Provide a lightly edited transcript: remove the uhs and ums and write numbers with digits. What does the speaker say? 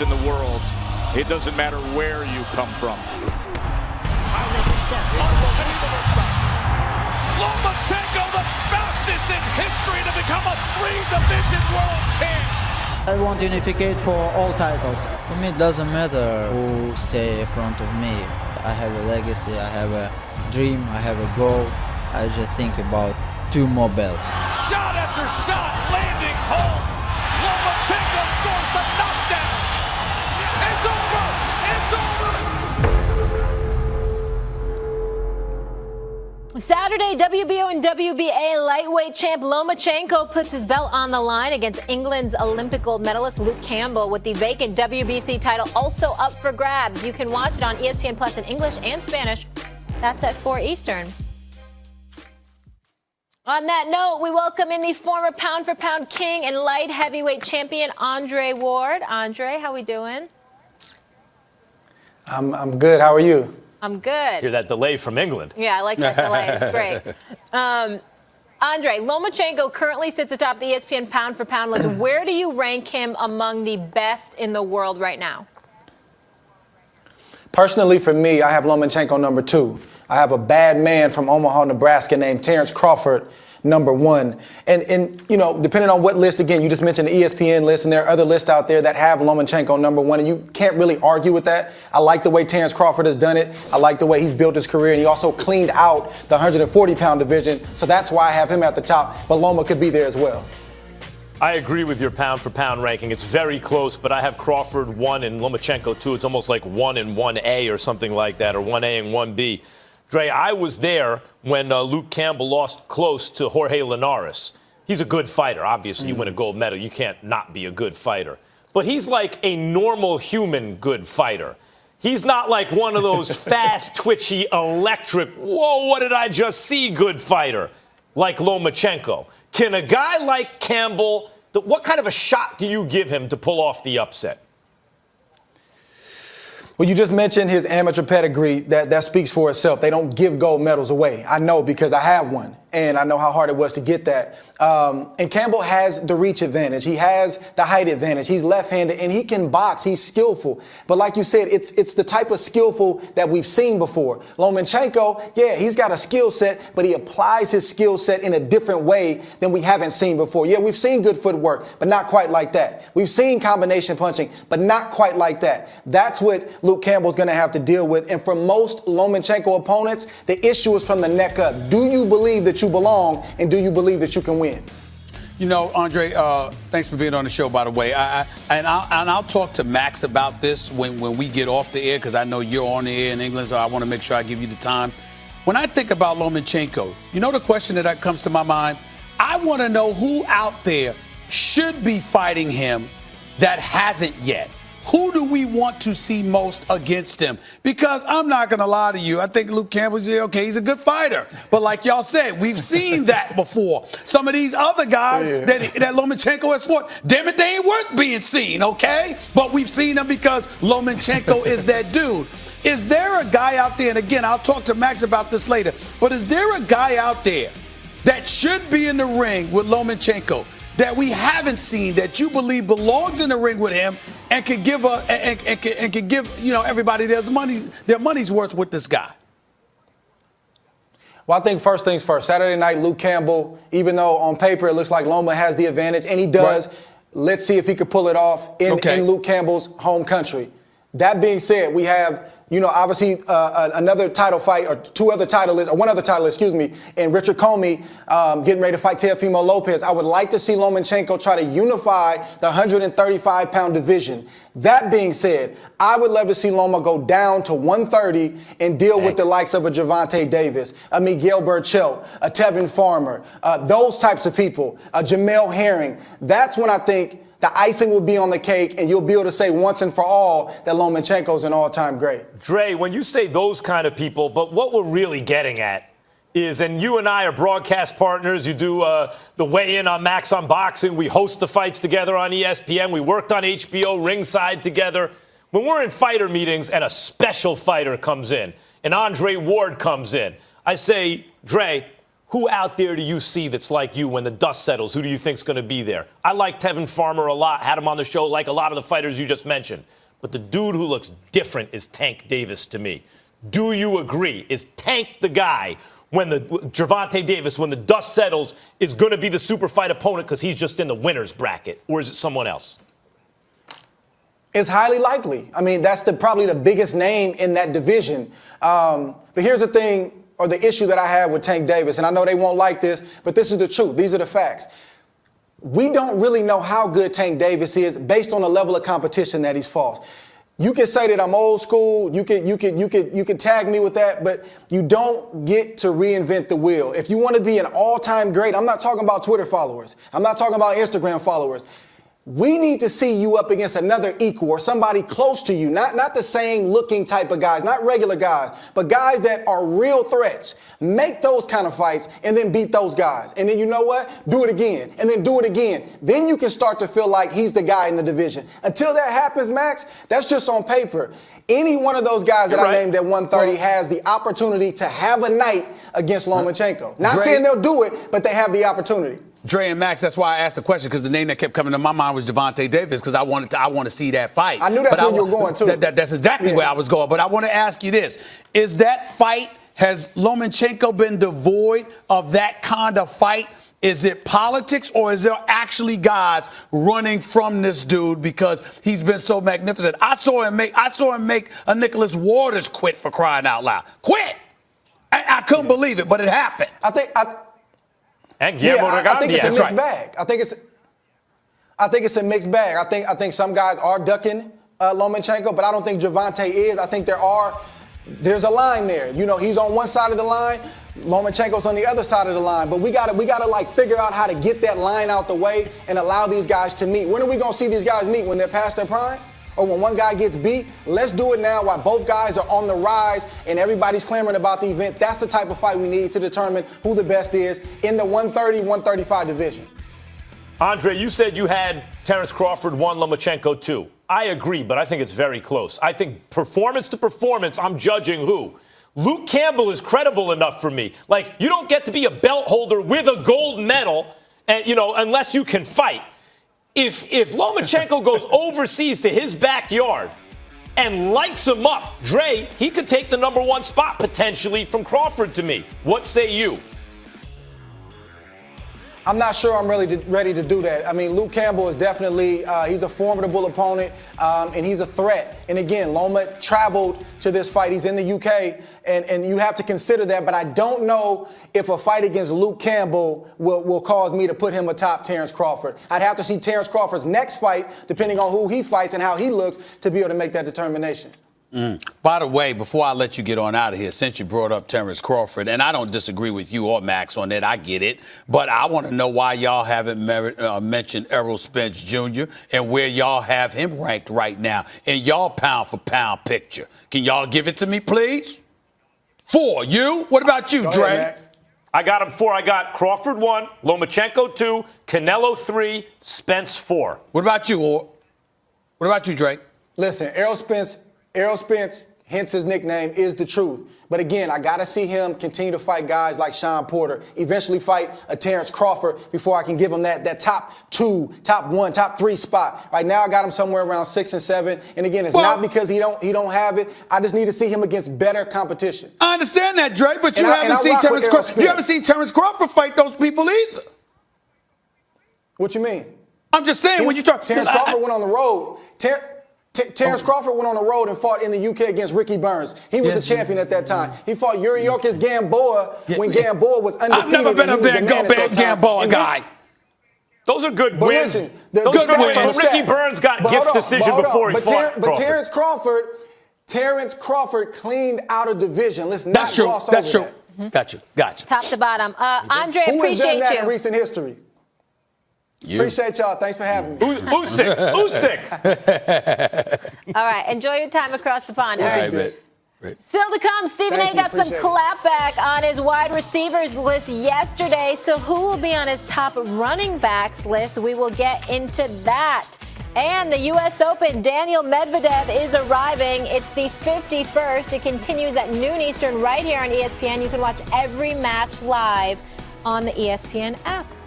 in the world. It doesn't matter where you come from. Unbelievable start. Lomachenko, the fastest in history to become a 3-division world champ. I want unificate for all titles. For me, it doesn't matter who stay in front of me. I have a legacy, I have a dream, I have a goal. I just think about 2 more belts. Shot after shot, landing home. Lomachenko scores the knockdown. It's over. It's over. Saturday, WBO and WBA lightweight champ Lomachenko puts his belt on the line against England's Olympic gold medalist Luke Campbell, with the vacant WBC title also up for grabs. You can watch it on ESPN Plus in English and Spanish. That's at 4 Eastern. On that note, we welcome in the former pound-for-pound king and light heavyweight champion, Andre Ward. Andre, how we doing? I'm good. How are you? I'm good. Hear that delay from England. Yeah, I like that delay. It's great. Andre, Lomachenko currently sits atop the ESPN pound-for-pound list. Where do you rank him among the best in the world right now? Personally, for me, I have Lomachenko number 2. I have a bad man from Omaha, Nebraska named Terrence Crawford, number 1. And you know, depending on what list, again, you just mentioned the ESPN list, and there are other lists out there that have Lomachenko number 1, and you can't really argue with that. I like the way Terrence Crawford has done it. I like the way he's built his career, and he also cleaned out the 140-pound division, so that's why I have him at the top, but Loma could be there as well. I agree with your pound-for-pound ranking. It's very close, but I have Crawford 1 and Lomachenko 2. It's almost like 1 and 1A or something like that, or 1A and 1B. Dre, I was there when Luke Campbell lost close to Jorge Linares. He's a good fighter. Obviously, you win a gold medal. You can't not be a good fighter. But he's like a normal human good fighter. He's not like one of those fast, twitchy, electric, whoa, what did I just see good fighter like Lomachenko. Can a guy like Campbell, what kind of a shot do you give him to pull off the upset? Well, you just mentioned his amateur pedigree. That speaks for itself. They don't give gold medals away. I know because I have one, and I know how hard it was to get that. And Campbell has the reach advantage. He has the height advantage. He's left-handed, and he can box. He's skillful. But like you said, it's the type of skillful that we've seen before. Lomachenko, yeah, he's got a skill set, but he applies his skill set in a different way than we haven't seen before. Yeah, we've seen good footwork, but not quite like that. We've seen combination punching, but not quite like that. That's what Luke Campbell's going to have to deal with. And for most Lomachenko opponents, the issue is from the neck up. Do you believe that you belong, and do you believe that you can win? You know, Andre, thanks for being on the show, by the way. I'll talk to Max about this when we get off the air, because I know you're on the air in England, so I want to make sure I give you the time. When I think about Lomachenko, you know the question that comes to my mind? I want to know who out there should be fighting him that hasn't yet. Who do we want to see most against him? Because I'm not going to lie to you. I think Luke Campbell's okay, he's a good fighter. But like y'all said, we've seen that before. Some of these other guys that Lomachenko has fought, damn it, they ain't worth being seen, okay? But we've seen them because Lomachenko is that dude. Is there a guy out there, and again, I'll talk to Max about this later, but is there a guy out there that should be in the ring with Lomachenko that we haven't seen, that you believe belongs in the ring with him and can give you know, everybody their money's worth with this guy? Well, I think first things first. Saturday night, Luke Campbell, even though on paper it looks like Loma has the advantage, and he does, right. Let's see if he could pull it off in Luke Campbell's home country. That being said, we have, you know, obviously another title fight, or one other title, excuse me, and Richard Comey getting ready to fight Teofimo Lopez. I would like to see Lomachenko try to unify the 135-pound division. That being said, I would love to see Loma go down to 130 and deal with the likes of a Gervonta Davis, a Miguel Burchell, a Tevin Farmer, those types of people, a Jamel Herring. That's when I think the icing will be on the cake, and you'll be able to say once and for all that Lomachenko's an all-time great. Dre, when you say those kind of people, but what we're really getting at is, and you and I are broadcast partners, you do the weigh-in on Max on Boxing, we host the fights together on ESPN, we worked on HBO ringside together. When we're in fighter meetings and a special fighter comes in, and Andre Ward comes in, I say, Dre, Who out there do you see that's like you when the dust settles? Who do you think's going to be there? I like Tevin Farmer a lot. Had him on the show like a lot of the fighters you just mentioned. But the dude who looks different is Tank Davis to me. Do you agree? Is Tank the guy when Gervonta Davis, when the dust settles, is going to be the super fight opponent because he's just in the winner's bracket? Or is it someone else? It's highly likely. I mean, that's probably the biggest name in that division. But here's the thing, or the issue that I have with Tank Davis, and I know they won't like this, but this is the truth. These are the facts. We don't really know how good Tank Davis is based on the level of competition that he's fought. You can say that I'm old school. You can tag me with that, but you don't get to reinvent the wheel. If you want to be an all-time great, I'm not talking about Twitter followers. I'm not talking about Instagram followers. We need to see you up against another equal or somebody close to you, not the same looking type of guys, not regular guys, but guys that are real threats. Make those kind of fights and then beat those guys. And then you know what? Do it again and then do it again. Then you can start to feel like he's the guy in the division. Until that happens, Max, that's just on paper. Any one of those guys that I named at 130 has the opportunity to have a night against Lomachenko. Not saying they'll do it, but they have the opportunity. Dre and Max, that's why I asked the question, because the name that kept coming to my mind was Gervonta Davis, because I want to see that fight. I knew that's where you were going, too. That's exactly where I was going. But I want to ask you this. Is that fight, has Lomachenko been devoid of that kind of fight? Is it politics, or is there actually guys running from this dude because he's been so magnificent? I saw him make a Nicholas Waters quit, for crying out loud. Quit! I couldn't believe it, but it happened. I think it's a mixed bag. I think it's a mixed bag. I think some guys are ducking Lomachenko, but I don't think Gervonta is. I think there's a line there. You know, he's on one side of the line, Lomachenko's on the other side of the line. But we gotta like figure out how to get that line out the way and allow these guys to meet. When are we gonna see these guys meet? When they're past their prime? Or when one guy gets beat? Let's do it now while both guys are on the rise and everybody's clamoring about the event. That's the type of fight we need to determine who the best is in the 130, 135 division. Andre, you said you had Terence Crawford 1, Lomachenko 2. I agree, but I think it's very close. I think performance to performance, I'm judging who. Luke Campbell is credible enough for me. Like, you don't get to be a belt holder with a gold medal, and unless you can fight. If Lomachenko goes overseas to his backyard and lights him up, Dre, he could take the #1 spot potentially from Crawford to me. What say you? I'm not sure I'm really ready to do that. I mean, Luke Campbell is definitely, he's a formidable opponent, and he's a threat. And again, Loma traveled to this fight. He's in the UK, and you have to consider that. But I don't know if a fight against Luke Campbell will cause me to put him atop Terence Crawford. I'd have to see Terence Crawford's next fight, depending on who he fights and how he looks, to be able to make that determination. By the way, before I let you get on out of here, since you brought up Terence Crawford, and I don't disagree with you or Max on that, I get it, but I want to know why y'all haven't mentioned Errol Spence Jr. and where y'all have him ranked right now in y'all pound-for-pound picture. Can y'all give it to me, please? 4. You? What about you, Dre? Max. I got him 4. I got Crawford 1, Lomachenko 2, Canelo 3, Spence 4. What about you, Or? What about you, Dre? Listen, Errol Spence, hence his nickname, is the truth. But again, I got to see him continue to fight guys like Sean Porter, eventually fight a Terence Crawford before I can give him that top 2, top 1, top 3 spot. Right now, I got him somewhere around 6 and 7. And again, it's not because he don't have it. I just need to see him against better competition. I understand that, Dre, but you haven't seen Terence Crawford fight those people either. What you mean? I'm just saying, when you talk. Terence Crawford went on the road. Terence Crawford went on the road and fought in the UK against Ricky Burns. He was the champion at that time. He fought Yuriorkis Gamboa when Gamboa was undefeated. I've never been a Gamboa guy. Those are good but wins. Listen, Those are good wins. Ricky Burns got gift decision before he fought Crawford. Terence Crawford cleaned out of division. Let's not gloss over that. That's true. Gotcha. Top to bottom. Andre, Who has done that appreciate in you. recent history? You. Appreciate y'all. Thanks for having me. Usyk. All right. Enjoy your time across the pond. All right, man. Still to come, Stephen A. got some clapback on his wide receivers list yesterday. So who will be on his top running backs list? We will get into that. And the U.S. Open, Daniel Medvedev is arriving. It's the 51st. It continues at noon Eastern right here on ESPN. You can watch every match live on the ESPN app.